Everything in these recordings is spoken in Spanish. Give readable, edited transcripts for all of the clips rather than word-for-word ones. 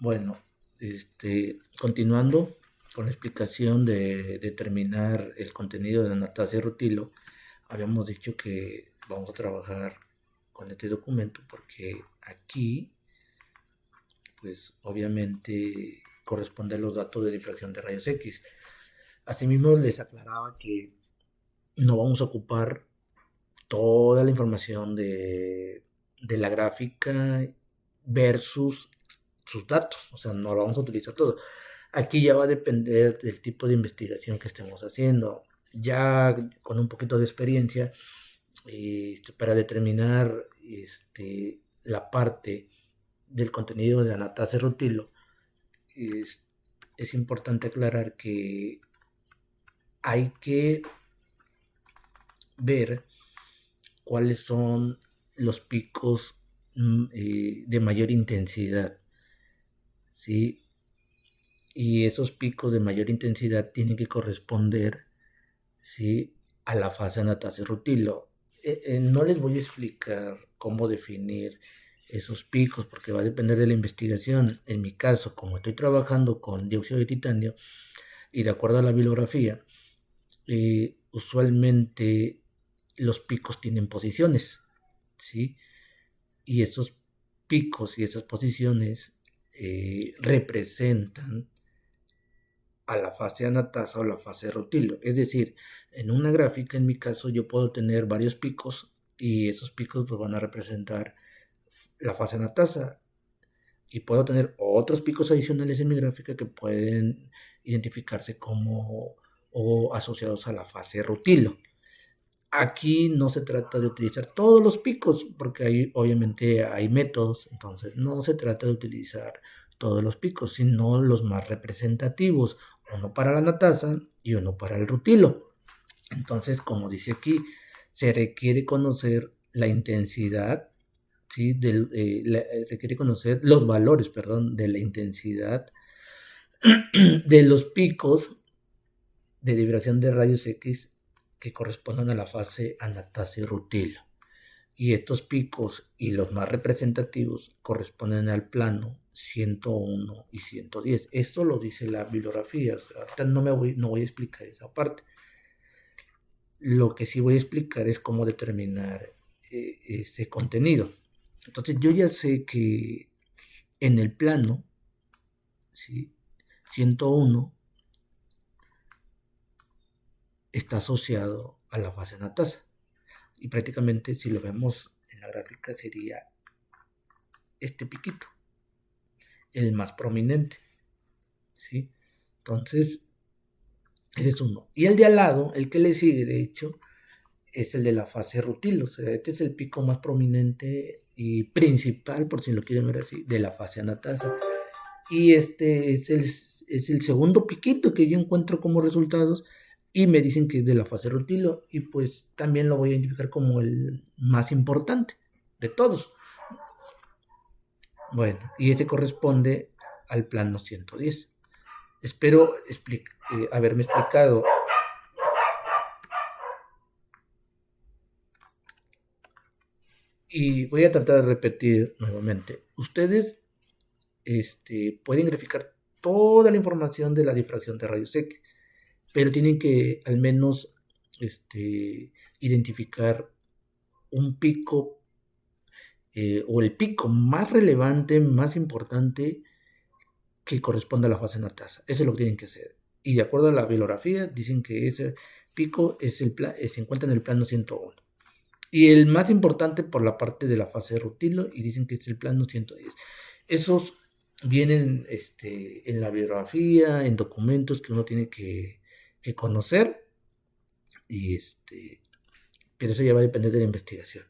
Bueno, continuando con la explicación de determinar el contenido de Anastasia Rutilo, habíamos dicho que vamos a trabajar con este documento porque aquí, pues obviamente corresponde a los datos de difracción de rayos X. Asimismo, les aclaraba que no vamos a ocupar toda la información de la gráfica versus sus datos, o sea, no lo vamos a utilizar todo. Aquí ya va a depender del tipo de investigación que estemos haciendo. Ya con un poquito de experiencia, para determinar la parte del contenido de Anastasia Rutilo, es, es importante aclarar que hay que ver cuáles son los picos de mayor intensidad, ¿sí? Y esos picos de mayor intensidad tienen que corresponder, ¿sí?, a la fase Anastasia Rutilo. No les voy a explicar cómo definir esos picos porque va a depender de la investigación. En mi caso, como estoy trabajando con dióxido de titanio y de acuerdo a la bibliografía, usualmente los picos tienen posiciones, ¿sí? Y esos picos y esas posiciones representan a la fase anatasa o la fase rutilo. Es decir, en una gráfica, en mi caso, yo puedo tener varios picos y esos picos pues, van a representar la fase anatasa. Y puedo tener otros picos adicionales en mi gráfica que pueden identificarse como o asociados a la fase rutilo. Aquí no se trata de utilizar todos los picos, porque ahí obviamente hay métodos, entonces no se trata de utilizar todos los picos, sino los más representativos, uno para la natasa y uno para el rutilo. Entonces, como dice aquí, se requiere conocer la intensidad, ¿sí? Requiere conocer los valores, perdón, de la intensidad de los picos de vibración de rayos X que corresponden a la fase Anastasia Rutilo. Y estos picos y los más representativos corresponden al plano 101 y 110. Esto lo dice la bibliografía. Ahorita no voy a explicar esa parte. Lo que sí voy a explicar es cómo determinar ese contenido. Entonces yo ya sé que en el plano, ¿sí?, 101 está asociado a la fase anatasa. Y prácticamente si lo vemos en la gráfica sería este piquito, el más prominente, ¿sí? Entonces, ese es uno. Y el de al lado, el que le sigue, de hecho, es el de la fase rutilo. O sea, este es el pico más prominente y principal, por si lo quieren ver así, de la fase anatasa. Y este es el segundo piquito que yo encuentro como resultados y me dicen que es de la fase rutilo y pues también lo voy a identificar como el más importante de todos. Bueno, y este corresponde al plano 110. Espero haberme explicado. Y voy a tratar de repetir nuevamente. Ustedes pueden graficar toda la información de la difracción de rayos X, pero tienen que al menos identificar un pico o el pico más relevante, más importante que corresponde a la fase natasa. Eso es lo que tienen que hacer. Y de acuerdo a la bibliografía, dicen que ese pico se encuentra en el plano 101. Y el más importante por la parte de la fase de rutilo, y dicen que es el plano 110. Esos vienen en la bibliografía, en documentos que uno tiene que conocer, y pero eso ya va a depender de la investigación.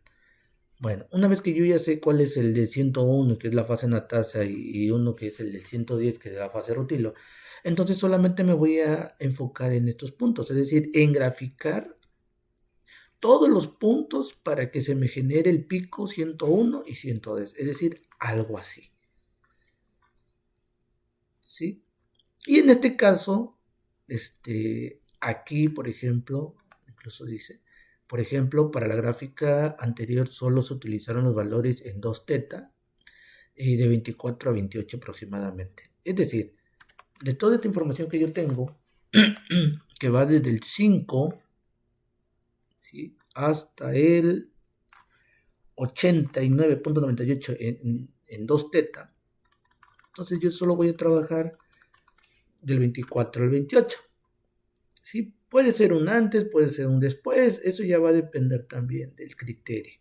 Bueno, una vez que yo ya sé cuál es el de 101, que es la fase natasa, y uno que es el de 110, que es la fase rutilo, entonces solamente me voy a enfocar en estos puntos, es decir, en graficar todos los puntos para que se me genere el pico 101 y 110, es decir, algo así. ¿Sí? Y en este caso, aquí, por ejemplo, incluso dice, por ejemplo, para la gráfica anterior solo se utilizaron los valores en 2 teta de 24 a 28 aproximadamente. Es decir, de toda esta información que yo tengo, que va desde el 5, ¿sí?, hasta el 89.98 en 2 teta, entonces yo solo voy a trabajar del 24 al 28. ¿Sí? Puede ser un antes, puede ser un después, eso ya va a depender también del criterio.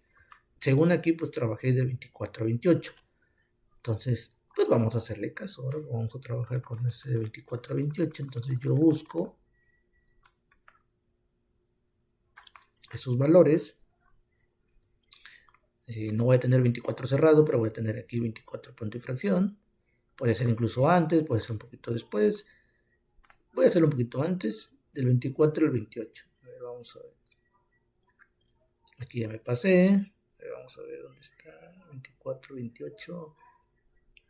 Según aquí, pues trabajé de 24 a 28. Entonces, pues vamos a hacerle caso. Ahora vamos a trabajar con ese de 24 a 28. Entonces yo busco esos valores. No voy a tener 24 cerrado, pero voy a tener aquí 24 punto y fracción. Puede ser incluso antes, puede ser un poquito después. Voy a hacerlo un poquito antes, del 24 al 28. A ver, vamos a ver. Aquí ya me pasé. A ver, vamos a ver dónde está. 24, 28,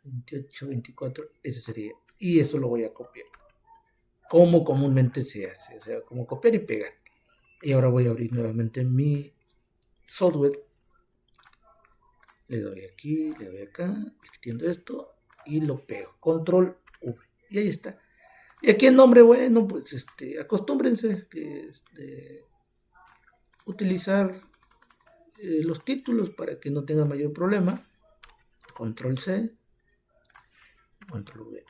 28, 24. Ese sería. Y eso lo voy a copiar. Como comúnmente se hace. O sea, como copiar y pegar. Y ahora voy a abrir nuevamente mi software. Le doy aquí, le doy acá. Extiendo esto y lo pego. Control V. Y ahí está. Y aquí el nombre, bueno, pues acostúmbrense que utilizar los títulos para que no tenga mayor problema. Control C, Control V.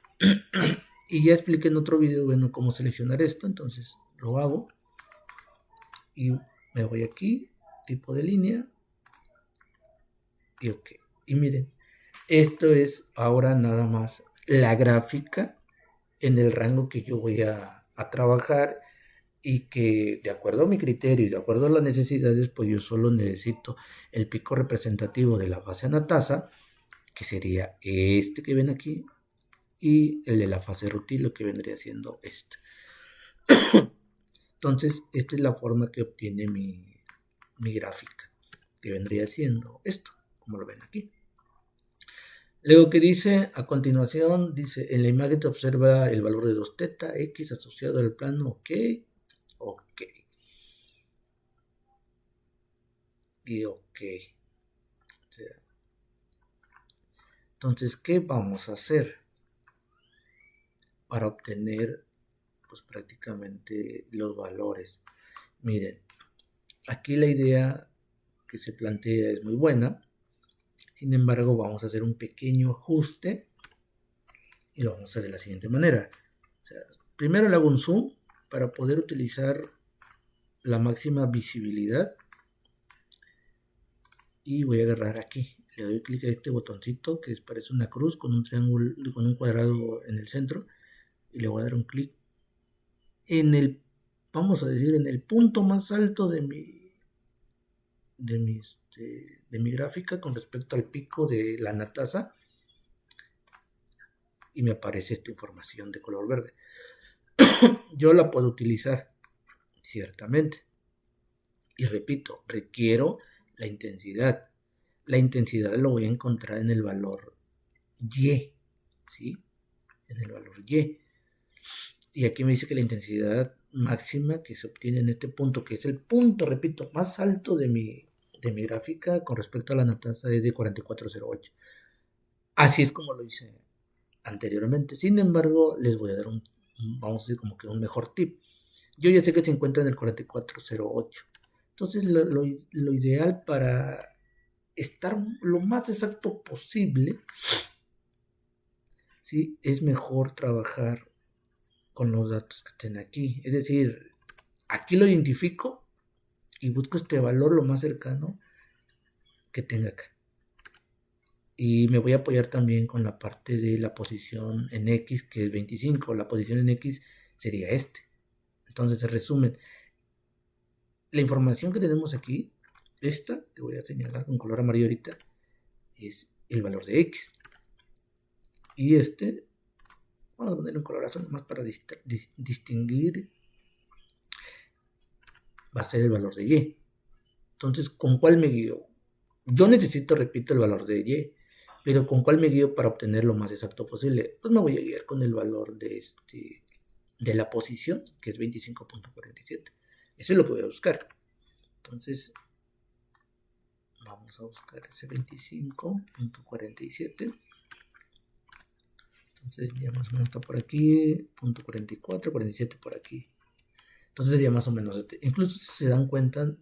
Y ya expliqué en otro video, bueno, cómo seleccionar esto, entonces lo hago y me voy aquí, tipo de línea y ok. Y miren, esto es ahora nada más la gráfica en el rango que yo voy a trabajar, y que de acuerdo a mi criterio y de acuerdo a las necesidades, pues yo solo necesito el pico representativo de la fase anatasa, que sería este que ven aquí, y el de la fase rutilo, que vendría siendo este. Entonces, esta es la forma que obtiene mi gráfica, que vendría siendo esto, como lo ven aquí. Luego que dice, a continuación, dice, en la imagen te observa el valor de 2 teta, x asociado al plano, ok, ok. Y ok. Entonces, ¿qué vamos a hacer para obtener, pues, prácticamente los valores? Miren, aquí la idea que se plantea es muy buena. Sin embargo, vamos a hacer un pequeño ajuste y lo vamos a hacer de la siguiente manera. O sea, primero le hago un zoom para poder utilizar la máxima visibilidad y voy a agarrar aquí. Le doy clic a este botoncito que parece una cruz con un triángulo, con un cuadrado en el centro, y le voy a dar un clic en el, vamos a decir, en el punto más alto de mi gráfica con respecto al pico de la anatasa, y me aparece esta información de color verde. Yo la puedo utilizar, ciertamente. Y repito, requiero la intensidad. La intensidad lo voy a encontrar en el valor Y, ¿sí? En el valor Y. Y aquí me dice que la intensidad máxima que se obtiene en este punto, que es el punto, repito, más alto de mi gráfica con respecto a la anatasa, es de 4408. Así es como lo hice anteriormente. Sin embargo, les voy a dar vamos a decir, como que un mejor tip. Yo ya sé que se encuentra en el 4408. Entonces, lo ideal para estar lo más exacto posible, ¿sí?, es mejor trabajar con los datos que estén aquí. Es decir, aquí lo identifico y busco este valor lo más cercano que tenga acá. Y me voy a apoyar también con la parte de la posición en X, que es 25. La posición en X sería este. Entonces, en resumen, la información que tenemos aquí, esta, que voy a señalar con color amarillo ahorita, es el valor de X. Y vamos a ponerle un color azul más para distinguir, va a ser el valor de Y. Entonces, ¿con cuál me guío? Yo necesito, repito, el valor de Y, pero ¿con cuál me guío para obtener lo más exacto posible? Pues me voy a guiar con el valor de la posición, que es 25.47. Eso es lo que voy a buscar. Entonces, Vamos a buscar ese 25.47. Entonces ya más o menos está por aquí, punto 44, 47 por aquí. Entonces sería más o menos este. Incluso si se dan cuenta,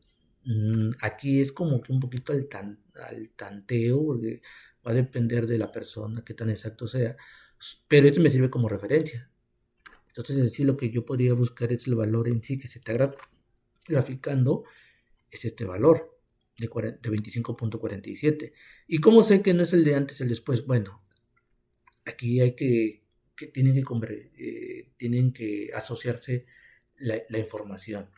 aquí es como que un poquito al tanteo, porque va a depender de la persona, qué tan exacto sea, pero esto me sirve como referencia. Entonces en sí lo que yo podría buscar es el valor en sí que se está graficando, es este valor de 25.47. ¿Y cómo sé que no es el de antes, el después? Bueno, aquí hay que tienen que asociarse la información.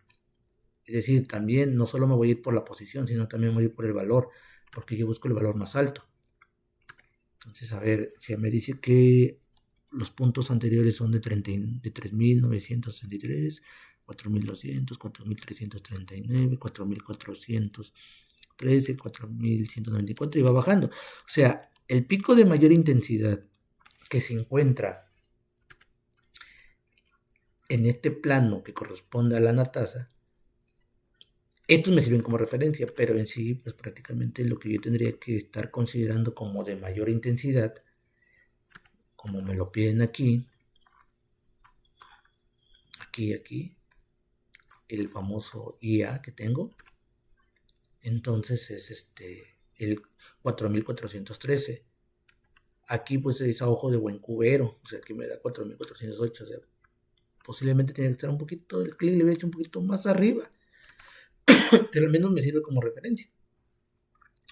Es decir, también no solo me voy a ir por la posición, sino también voy a ir por el valor, porque yo busco el valor más alto. Entonces, a ver, si me dice que los puntos anteriores son de 3.963, 4.200, 4.339, 4.413, 4.194 y va bajando. O sea, el pico de mayor intensidad que se encuentra en este plano que corresponde a la natasa, estos me sirven como referencia, pero en sí, pues prácticamente lo que yo tendría que estar considerando como de mayor intensidad, como me lo piden aquí, el famoso IA que tengo, entonces es el 4413. Aquí pues es a ojo de buen cubero, o sea que me da 4408, o sea, posiblemente tiene que estar un poquito, el clic le voy a echar un poquito más arriba, pero al menos me sirve como referencia.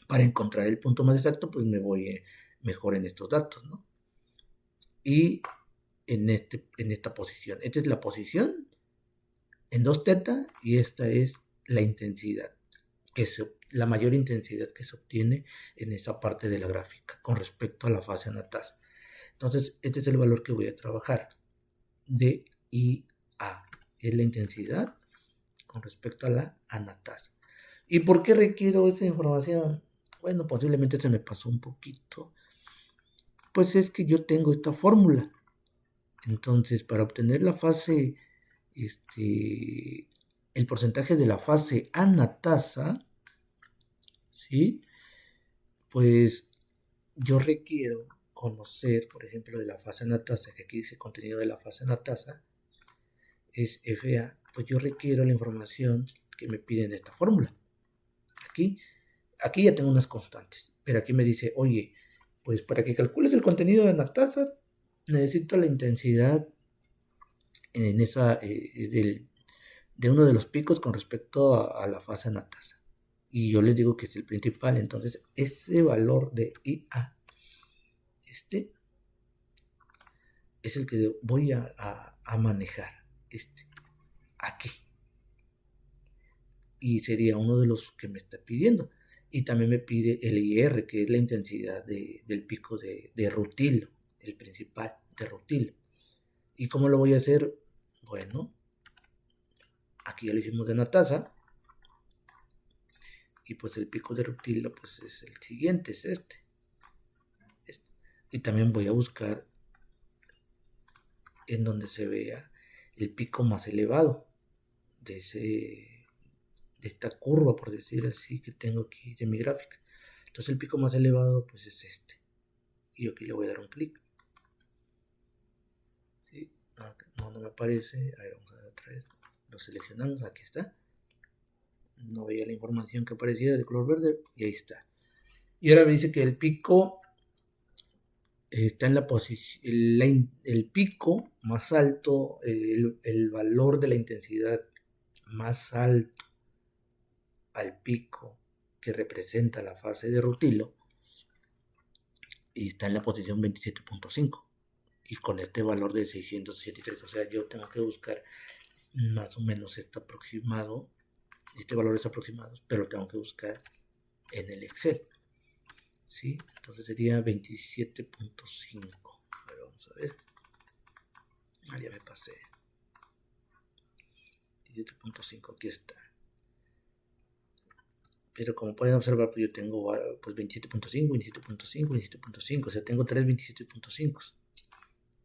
Para encontrar el punto más exacto, pues me voy mejor en estos datos, ¿no? Y en esta posición. Esta es la posición en 2θ y esta es la intensidad, la mayor intensidad que se obtiene en esa parte de la gráfica con respecto a la fase anatasa. Entonces, este es el valor que voy a trabajar de IA. Es la intensidad con respecto a la anatasa. ¿Y por qué requiero esa información? Bueno, posiblemente se me pasó un poquito. Pues es que yo tengo esta fórmula. Entonces, para obtener la fase, el porcentaje de la fase anatasa, ¿sí? Pues yo requiero conocer, por ejemplo, de la fase anatasa, que aquí dice contenido de la fase anatasa, es FA, pues yo requiero la información que me piden esta fórmula. Aquí ya tengo unas constantes, pero aquí me dice, oye, pues para que calcules el contenido de anatasa, necesito la intensidad en esa, de uno de los picos con respecto a la fase anatasa. Y yo les digo que es el principal, entonces ese valor de IA, es el que voy a manejar, aquí. Y sería uno de los que me está pidiendo. Y también me pide el IR, que es la intensidad del pico de rutilo, el principal de rutilo. ¿Y cómo lo voy a hacer? Bueno, aquí ya lo hicimos de natasa. Y pues el pico de rutilo pues es el siguiente, es este. Y también voy a buscar en donde se vea el pico más elevado de esta curva, por decir así, que tengo aquí de mi gráfica. Entonces el pico más elevado pues es este. Y yo aquí le voy a dar un clic. ¿Sí? No me aparece. A ver, vamos a ver otra vez. Lo seleccionamos, aquí está. No veía la información que aparecía de color verde y ahí está. Y ahora me dice que el pico está en la posición, el pico más alto, el valor de la intensidad más alto al pico que representa la fase de rutilo y está en la posición 27.5 y con este valor de 673, o sea, yo tengo que buscar más o menos este valor es aproximado, pero tengo que buscar en el Excel, ¿sí? Entonces sería 27.5. Vamos a ver. Ya me pasé. 17.5, aquí está. Pero como pueden observar, pues yo tengo pues 27.5, 27.5, 27.5, o sea, tengo 3 27.5.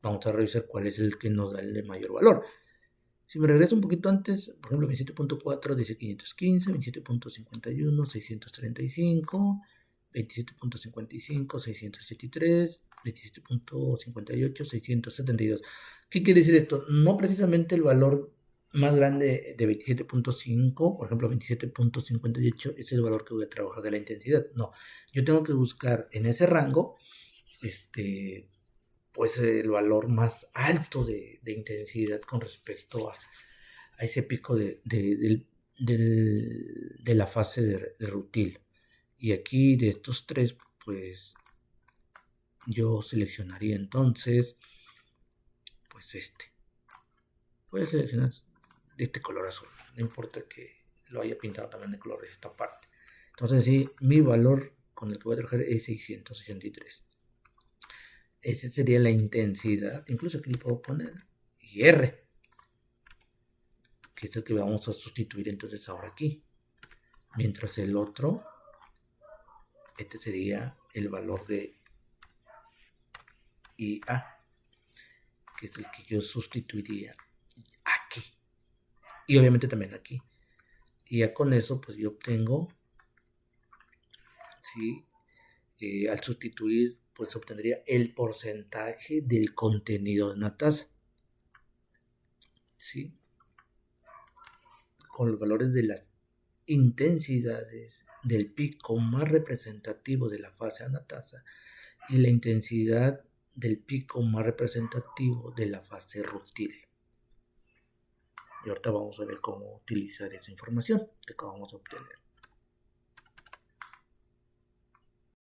Vamos a revisar cuál es el que nos da el de mayor valor. Si me regreso un poquito antes, por ejemplo, 27.4 dice 515, 27.51, 635, 27.55, 673, 27.58, 672. ¿Qué quiere decir esto? No precisamente el valor más grande de 27.5, por ejemplo, 27.58 es el valor que voy a trabajar de la intensidad. No, yo tengo que buscar en ese rango, pues el valor más alto de intensidad con respecto a ese pico de la fase de rutil. Y aquí de estos tres, pues yo seleccionaría entonces, pues voy a seleccionar de este color azul, no importa que lo haya pintado también de color de esta parte. Entonces sí, mi valor con el que voy a trabajar es 663. Esa sería la intensidad, incluso aquí le puedo poner R, que es el que vamos a sustituir entonces ahora aquí. Mientras el otro, este sería el valor de IA, que es el que yo sustituiría aquí. Y obviamente también aquí. Y ya con eso, pues yo obtengo, ¿sí? Al sustituir, pues obtendría el porcentaje del contenido de una taza, ¿sí? Con los valores de las intensidades del pico más representativo de la fase anatasa y la intensidad del pico más representativo de la fase rútil. Y ahorita vamos a ver cómo utilizar esa información que acabamos de obtener.